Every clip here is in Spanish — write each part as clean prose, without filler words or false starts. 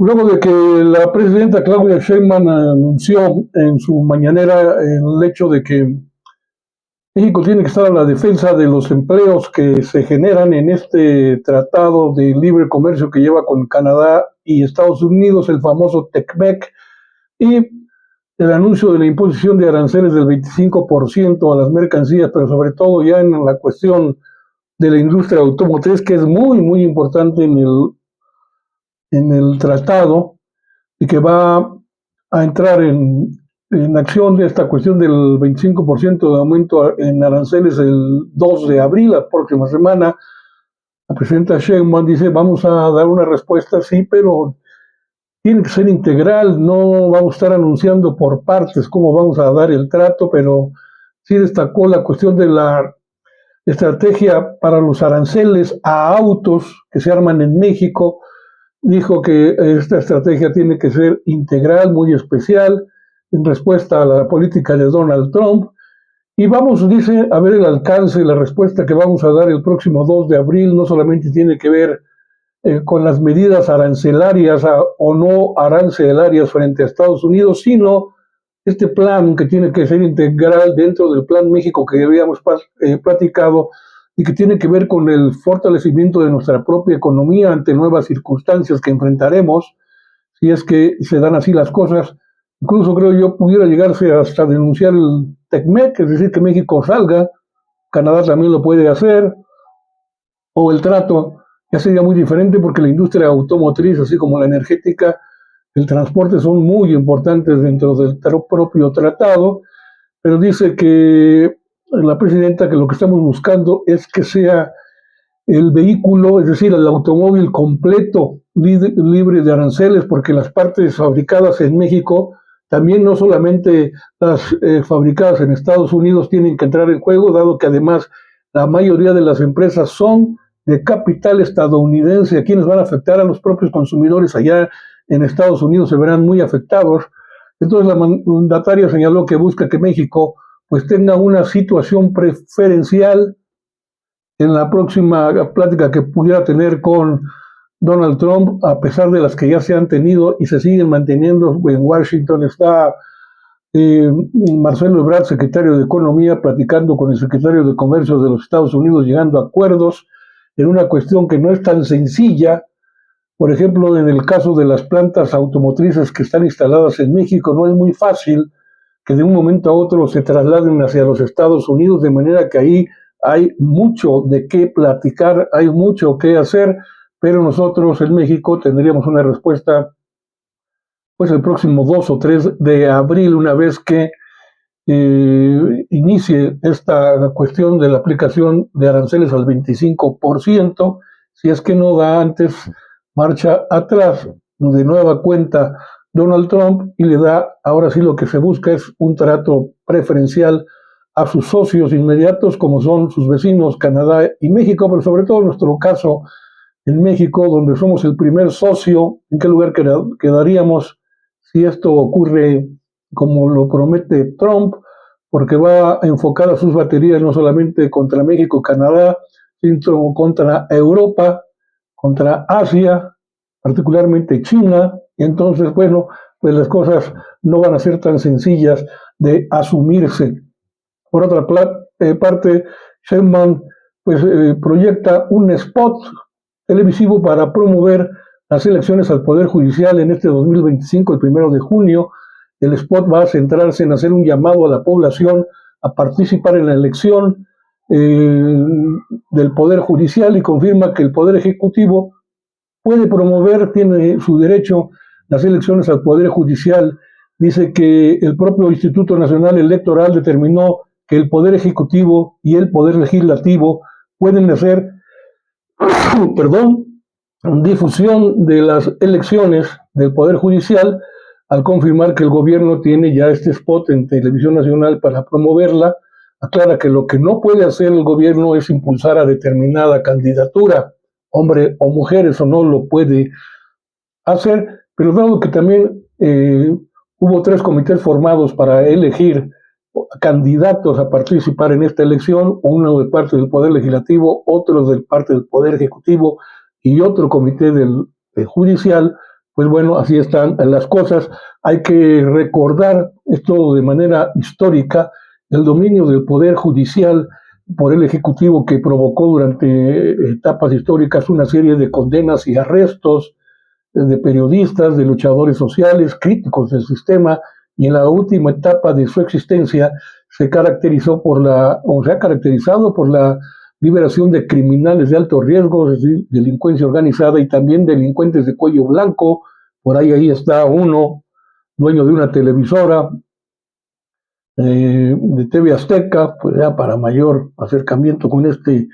Luego de que la presidenta Claudia Sheinbaum anunció en su mañanera el hecho de que México tiene que estar a la defensa de los empleos que se generan en este tratado de libre comercio que lleva con Canadá y Estados Unidos, el famoso TECMEC, y el anuncio de la imposición de aranceles del 25% a las mercancías, pero sobre todo ya en la cuestión de la industria automotriz, que es muy, muy importante en el tratado y que va a entrar en acción de esta cuestión del 25% de aumento en aranceles el 2 de abril, la próxima semana. La presidenta Sheinbaum dice, vamos a dar una respuesta, sí, pero tiene que ser integral, no vamos a estar anunciando por partes cómo vamos a dar el trato, pero sí destacó la cuestión de la estrategia para los aranceles a autos que se arman en México. Dijo que esta estrategia tiene que ser integral, muy especial, en respuesta a la política de Donald Trump. Y vamos, dice, a ver el alcance, la respuesta que vamos a dar el próximo 2 de abril no solamente tiene que ver con las medidas arancelarias o no arancelarias frente a Estados Unidos, sino este plan que tiene que ser integral dentro del Plan México que habíamos platicado y que tiene que ver con el fortalecimiento de nuestra propia economía ante nuevas circunstancias que enfrentaremos, si es que se dan así las cosas. Incluso creo yo pudiera llegarse hasta denunciar el TECMEC, es decir, que México salga, Canadá también lo puede hacer, o el trato ya sería muy diferente porque la industria automotriz, así como la energética, el transporte son muy importantes dentro del propio tratado, pero dice que la presidenta que lo que estamos buscando es que sea el vehículo, es decir, el automóvil completo, libre de aranceles, porque las partes fabricadas en México, también no solamente las fabricadas en Estados Unidos tienen que entrar en juego, dado que además la mayoría de las empresas son de capital estadounidense, a quienes van a afectar a los propios consumidores allá en Estados Unidos se verán muy afectados. Entonces la mandataria señaló que busca que México pues tenga una situación preferencial en la próxima plática que pudiera tener con Donald Trump, a pesar de las que ya se han tenido y se siguen manteniendo. En Washington está Marcelo Ebrard, secretario de Economía, platicando con el secretario de Comercio de los Estados Unidos, llegando a acuerdos en una cuestión que no es tan sencilla. Por ejemplo, en el caso de las plantas automotrices que están instaladas en México, no es muy fácil que de un momento a otro se trasladen hacia los Estados Unidos, de manera que ahí hay mucho de qué platicar, hay mucho que hacer, pero nosotros en México tendríamos una respuesta pues el próximo 2 o 3 de abril, una vez que inicie esta cuestión de la aplicación de aranceles al 25%, si es que no da antes marcha atrás, de nueva cuenta Donald Trump, y le da, ahora sí lo que se busca es un trato preferencial a sus socios inmediatos, como son sus vecinos Canadá y México, pero sobre todo en nuestro caso en México, donde somos el primer socio. ¿En qué lugar quedaríamos si esto ocurre como lo promete Trump? Porque va a enfocar a sus baterías no solamente contra México y Canadá, sino contra Europa, contra Asia, particularmente China. Y entonces, bueno, pues las cosas no van a ser tan sencillas de asumirse. Por otra parte, Sheinbaum pues, proyecta un spot televisivo para promover las elecciones al Poder Judicial en este 2025, el 1 de junio. El spot va a centrarse en hacer un llamado a la población a participar en la elección del Poder Judicial, y confirma que el Poder Ejecutivo puede promover, tiene su derecho, las elecciones al Poder Judicial. Dice que el propio Instituto Nacional Electoral determinó que el Poder Ejecutivo y el Poder Legislativo pueden hacer difusión de las elecciones del Poder Judicial, al confirmar que el gobierno tiene ya este spot en Televisión Nacional para promoverla. Aclara que lo que no puede hacer el gobierno es impulsar a determinada candidatura, hombre o mujer, eso no lo puede hacer, pero dado que también hubo 3 comités formados para elegir candidatos a participar en esta elección, uno de parte del Poder Legislativo, otro de parte del Poder Ejecutivo y otro comité del Judicial, pues bueno, así están las cosas. Hay que recordar esto de manera histórica, el dominio del poder judicial por el Ejecutivo que provocó durante etapas históricas una serie de condenas y arrestos de periodistas, de luchadores sociales, críticos del sistema, y en la última etapa de su existencia se caracterizó por se ha caracterizado por la liberación de criminales de alto riesgo, es decir, delincuencia organizada y también delincuentes de cuello blanco. Por ahí está uno, dueño de una televisora, de TV Azteca, pues ya para mayor acercamiento con este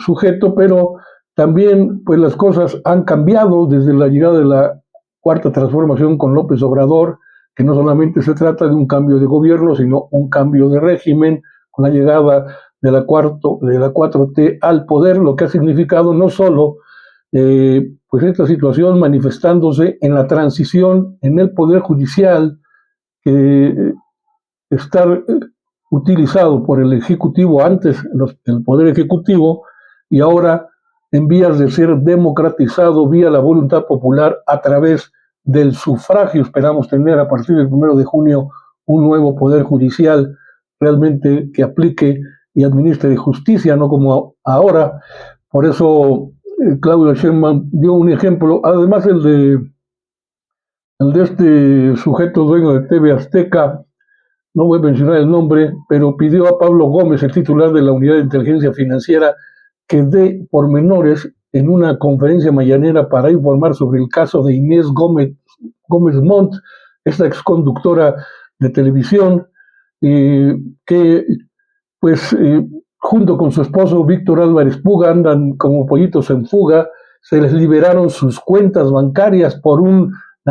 sujeto, pero también pues las cosas han cambiado desde la llegada de la cuarta transformación con López Obrador, que no solamente se trata de un cambio de gobierno, sino un cambio de régimen, con la llegada de la 4T al poder, lo que ha significado no solo pues esta situación manifestándose en la transición en el poder judicial, que estar utilizado por el Ejecutivo antes, el Poder Ejecutivo, y ahora en vías de ser democratizado vía la voluntad popular a través del sufragio. Esperamos tener a partir del 1 de junio un nuevo Poder Judicial realmente que aplique y administre justicia, no como ahora. Por eso Claudio Sheinbaum dio un ejemplo, además el de este sujeto dueño de TV Azteca, no voy a mencionar el nombre, pero pidió a Pablo Gómez, el titular de la Unidad de Inteligencia Financiera, que dé pormenores en una conferencia mañanera para informar sobre el caso de Inés Gómez Montt, esta exconductora de televisión, que pues junto con su esposo Víctor Álvarez Puga andan como pollitos en fuga. Se les liberaron sus cuentas bancarias por una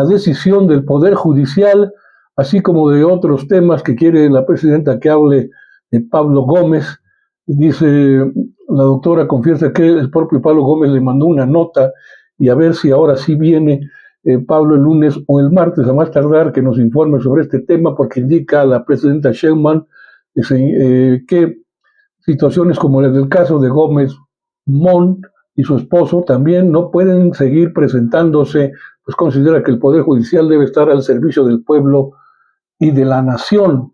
decisión del Poder Judicial, así como de otros temas que quiere la presidenta que hable de Pablo Gómez. Dice, la doctora confiesa que el propio Pablo Gómez le mandó una nota y a ver si ahora sí viene Pablo el lunes o el martes a más tardar que nos informe sobre este tema, porque indica a la presidenta Sheinbaum que situaciones como la del caso de Gómez Montt y su esposo también no pueden seguir presentándose, pues considera que el Poder Judicial debe estar al servicio del pueblo y de la nación.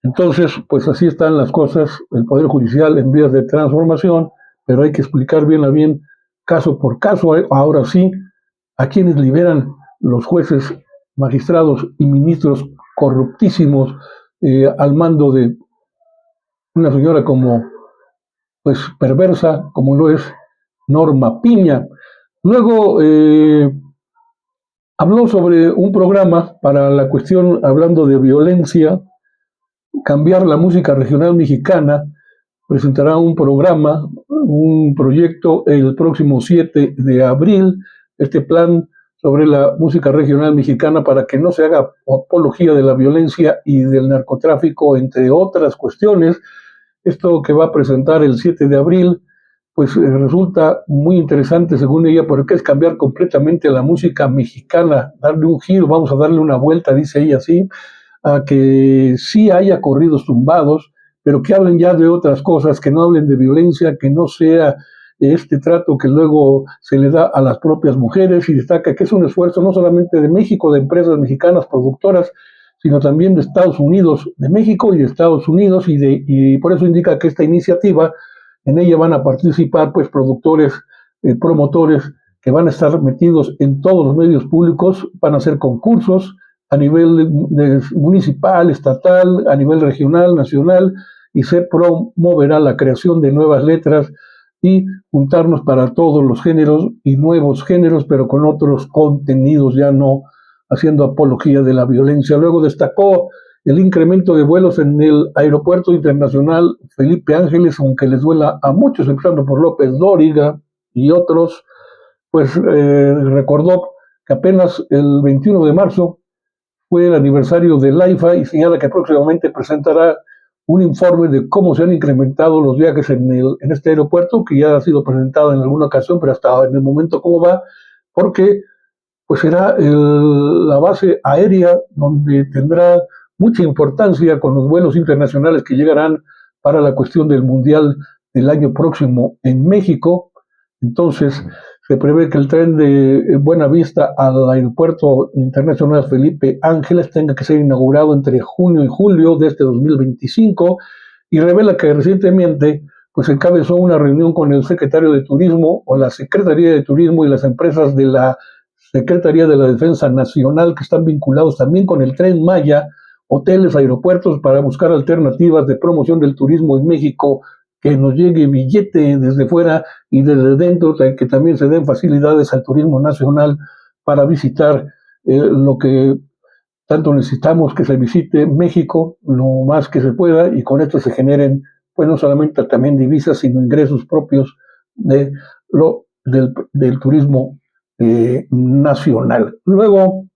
Entonces, pues así están las cosas, el Poder Judicial en vías de transformación, pero hay que explicar bien a bien, caso por caso, ahora sí, a quienes liberan los jueces, magistrados y ministros corruptísimos al mando de una señora como, pues, perversa, como lo es Norma Piña. Luego habló sobre un programa para la cuestión, hablando de violencia, cambiar la música regional mexicana. Presentará un programa, un proyecto el próximo 7 de abril, este plan sobre la música regional mexicana para que no se haga apología de la violencia y del narcotráfico, entre otras cuestiones. Esto que va a presentar el 7 de abril, pues resulta muy interesante según ella, porque es cambiar completamente la música mexicana, darle un giro, vamos a darle una vuelta, dice ella así, a que sí haya corridos tumbados, pero que hablen ya de otras cosas, que no hablen de violencia, que no sea este trato que luego se le da a las propias mujeres, y destaca que es un esfuerzo no solamente de México, de empresas mexicanas productoras, sino también de Estados Unidos, de México y de Estados Unidos, y por eso indica que esta iniciativa, en ella van a participar pues productores, promotores, que van a estar metidos en todos los medios públicos, van a hacer concursos a nivel municipal, estatal, a nivel regional, nacional, y se promoverá la creación de nuevas letras y juntarnos para todos los géneros y nuevos géneros, pero con otros contenidos, ya no haciendo apología de la violencia. Luego destacó el incremento de vuelos en el Aeropuerto Internacional Felipe Ángeles, aunque les duela a muchos, empezando por López Dóriga y otros, pues recordó que apenas el 21 de marzo fue el aniversario del AIFA y señala que próximamente presentará un informe de cómo se han incrementado los viajes en este aeropuerto, que ya ha sido presentado en alguna ocasión, pero hasta en el momento cómo va, porque pues será la base aérea donde tendrá mucha importancia con los vuelos internacionales que llegarán para la cuestión del Mundial del año próximo en México. Entonces, Se prevé que el tren de Buenavista al Aeropuerto Internacional Felipe Ángeles tenga que ser inaugurado entre junio y julio de este 2025 y revela que recientemente pues encabezó una reunión con el secretario de Turismo o la Secretaría de Turismo y las empresas de la Secretaría de la Defensa Nacional que están vinculados también con el Tren Maya, hoteles, aeropuertos para buscar alternativas de promoción del turismo en México, que nos llegue billete desde fuera y desde dentro, que también se den facilidades al turismo nacional para visitar lo que tanto necesitamos, que se visite México lo más que se pueda y con esto se generen pues no solamente también divisas, sino ingresos propios del turismo nacional. Luego,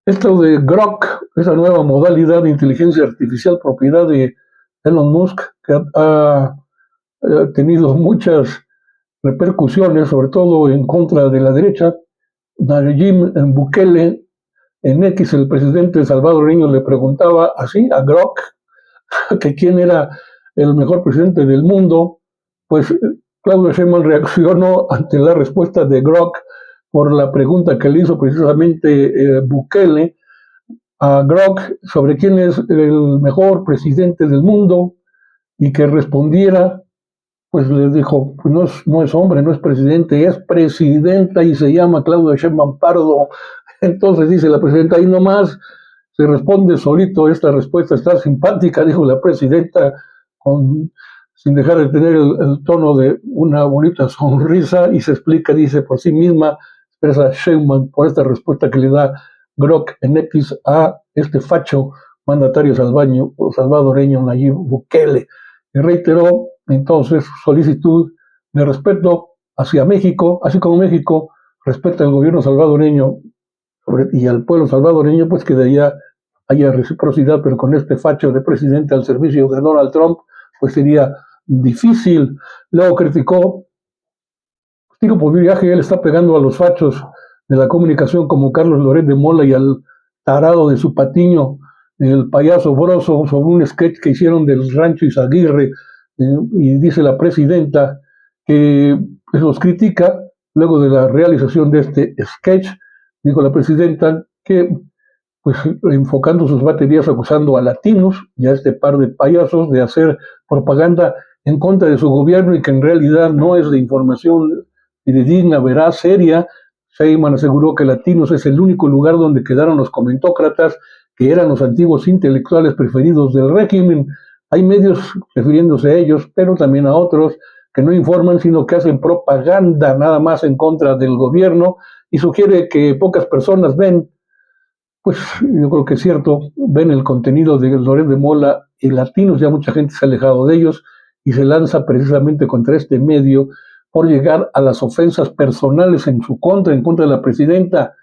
esto de Grok, esa nueva modalidad de inteligencia artificial propiedad de Elon Musk, que ha tenido muchas repercusiones, sobre todo en contra de la derecha. Nayib Bukele, en X, el presidente salvadoreño le preguntaba así a Grok que quién era el mejor presidente del mundo. Pues Claudio Sheinbaum reaccionó ante la respuesta de Grok por la pregunta que le hizo precisamente Bukele a Grok sobre quién es el mejor presidente del mundo y que respondiera. Pues le dijo, pues no es hombre, no es presidente, es presidenta y se llama Claudia Sheinbaum Pardo. Entonces dice la presidenta, ahí nomás se responde solito, esta respuesta está simpática, dijo la presidenta, sin dejar de tener el tono de una bonita sonrisa, y se explica, dice por sí misma, expresa Sheinbaum por esta respuesta que le da Grok en X a este facho mandatario salvadoreño Nayib Bukele. Y reiteró entonces solicitud de respeto hacia México, así como México respeta al gobierno salvadoreño y al pueblo salvadoreño, pues que de allá haya reciprocidad, pero con este facho de presidente al servicio de Donald Trump, pues sería difícil. Luego criticó, tiro por viaje, él está pegando a los fachos de la comunicación como Carlos Loret de Mola y al tarado de su patiño, el payaso Broso, sobre un sketch que hicieron del Rancho Izaguirre, y dice la presidenta que los critica luego de la realización de este sketch. Dijo la presidenta que, pues, enfocando sus baterías acusando a latinos y a este par de payasos de hacer propaganda en contra de su gobierno y que en realidad no es de información fidedigna, veraz, seria. Sheinbaum aseguró que Latinos es el único lugar donde quedaron los comentócratas, que eran los antiguos intelectuales preferidos del régimen. Hay medios refiriéndose a ellos, pero también a otros que no informan, sino que hacen propaganda nada más en contra del gobierno y sugiere que pocas personas ven. Pues yo creo que es cierto, ven el contenido de Loret de Mola y Latinos, ya mucha gente se ha alejado de ellos y se lanza precisamente contra este medio por llegar a las ofensas personales en su contra, en contra de la presidenta.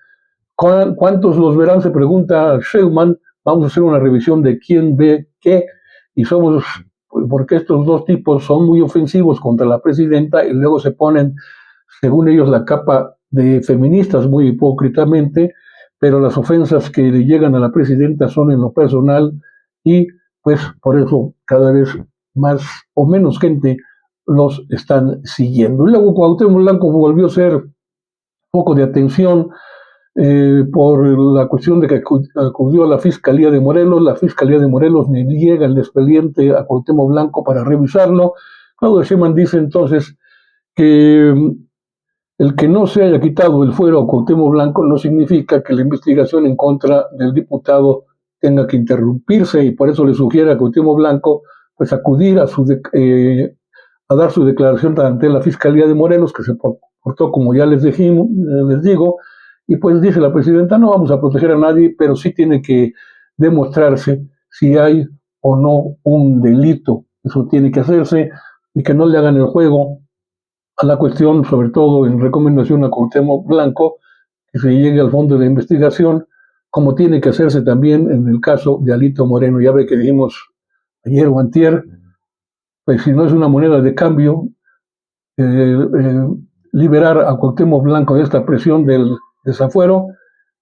¿Cuántos los verán? Se pregunta Sheinbaum. Vamos a hacer una revisión de quién ve qué, y somos, porque estos dos tipos son muy ofensivos contra la presidenta y luego se ponen, según ellos, la capa de feministas muy hipócritamente, pero las ofensas que le llegan a la presidenta son en lo personal y pues por eso cada vez más o menos gente los están siguiendo. Y luego Cuauhtémoc Blanco volvió a ser foco de atención por la cuestión de que acudió a la Fiscalía de Morelos. La Fiscalía de Morelos le niega el expediente a Cuauhtémoc Blanco para revisarlo. Claudio Sheinbaum dice entonces que el que no se haya quitado el fuero a Cuauhtémoc Blanco no significa que la investigación en contra del diputado tenga que interrumpirse, y por eso le sugiere a Cuauhtémoc Blanco pues acudir a dar su declaración ante la Fiscalía de Morelos, que se portó como ya les digo, y pues dice la presidenta, no vamos a proteger a nadie, pero sí tiene que demostrarse si hay o no un delito. Eso tiene que hacerse y que no le hagan el juego a la cuestión, sobre todo en recomendación a Cuauhtémoc Blanco, que se llegue al fondo de la investigación, como tiene que hacerse también en el caso de Alito Moreno. Ya ve que dijimos ayer o antier, pues si no es una moneda de cambio, liberar a Cuauhtémoc Blanco de esta presión del desafuero,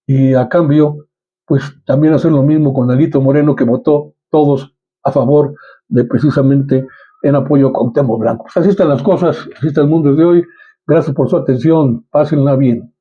y a cambio, pues también hacer lo mismo con Alito Moreno, que votó todos a favor de precisamente en apoyo a Cuauhtémoc Blanco. Pues así están las cosas, así está el mundo de hoy. Gracias por su atención. Pásenla bien.